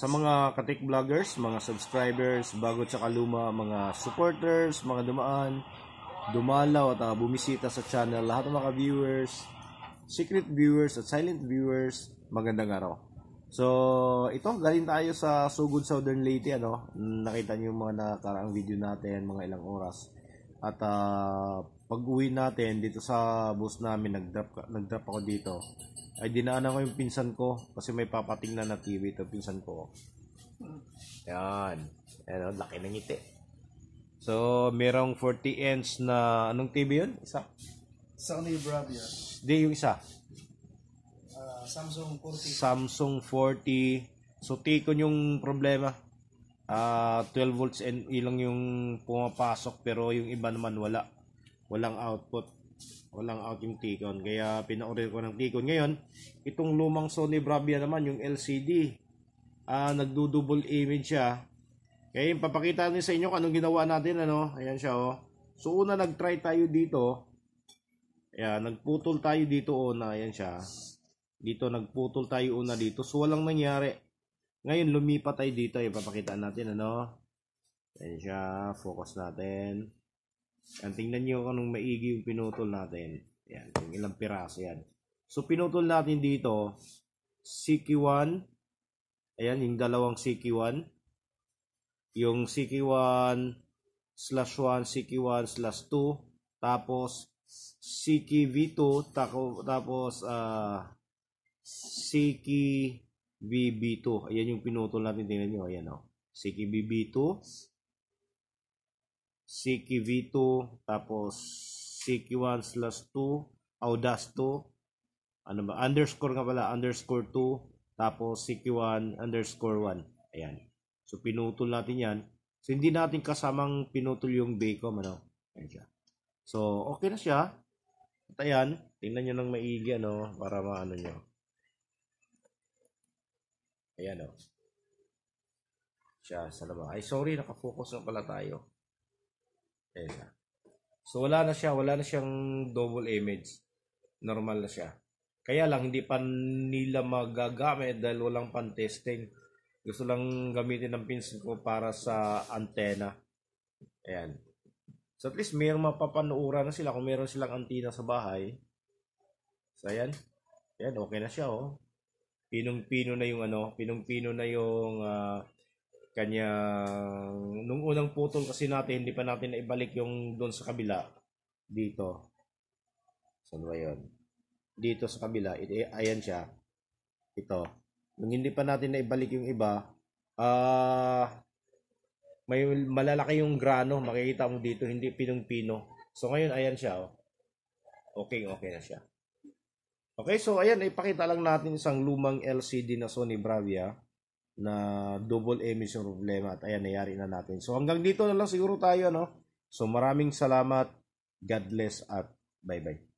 Sa mga katik vloggers, mga subscribers, bago tsaka luma, mga supporters, mga dumaan, dumalaw at bumisita sa channel, lahat ng mga viewers, secret viewers at silent viewers, magandang araw. So, ito, galing tayo sa Sugod Southern Leyte, nakita niyo yung mga nakaraang video natin, mga ilang oras. At pag-uwi natin dito sa bus namin, nag-drop ako dito. Ay dinaanan ko yung pinsan ko kasi may papatingnan na TV ito, pinsan ko. Yan. Ayan, laki ng ngiti. So, merong 40 inch na, anong TV yun? Isa? Sony Bravia. Di, yung isa. Samsung 40. Samsung 40. So, tikon yung problema. 12 volts and ilang yung pumapasok pero yung iba naman wala. Walang output. Walang out yung Tikon. Kaya pina-order ko ng Tikon. Ngayon, itong lumang Sony Bravia naman, yung LCD. Nagdo-double image siya. Kaya yung papakita natin sa inyo kung anong ginawa natin. Ayan siya. So una nag-try tayo dito. Ayan, nagputol tayo dito una. Ayan siya. Dito nagputol tayo una dito. So walang nangyari. Ngayon lumipat tayo dito. Papakita natin. Ayan siya. Focus natin. Yan, tingnan nyo kung anong maigi yung pinutol natin. Yan, yung ilang piraso yan. So, pinutol natin dito, CQ1. Ayan, yung dalawang CQ1. Yung CQ1/1, CQ1/2. Tapos, CQV2. Tapos, CQVB2. Ayan yung pinutol natin. Tingnan nyo. Ayan, CQVB2. CQV2, tapos CQ1/2, Audas 2, underscore nga pala, underscore 2, tapos CQ1_1. Ayan. So, pinutol natin yan. So, hindi natin kasamang pinutol yung Baycom, Ayan siya. So, okay na siya. At ayan, tingnan nyo ng maigi, para maano nyo. Ayan, siya, sa labas. Ay, sorry, nakafocus na pala tayo. Ayan. So wala na siyang double image. Normal na siya. Kaya lang hindi pa nila magagamit dahil walang pan-testing. Gusto lang gamitin ng pinsan ko para sa antena. Ayan. So at least mayroong mapapanuuran na sila kung meron silang antenna sa bahay. So ayan. Ayan, okay na siya, Pinong-pino na yung pinong-pino na yung kanyang nung unang putol kasi natin hindi pa natin naibalik yung doon sa kabila dito. Saan ba yun? Dito sa kabila, ayan siya. Ito. Nung hindi pa natin naibalik yung iba, may malalaki yung grano, makikita mo dito, hindi pinong-pino. So ngayon ayan siya, Okay na siya. Okay, so ayan, ipakita lang natin isang lumang LCD na Sony Bravia na double image yung problema at ayan, nayari na natin. So hanggang dito na lang siguro tayo, So maraming salamat, God bless at bye-bye.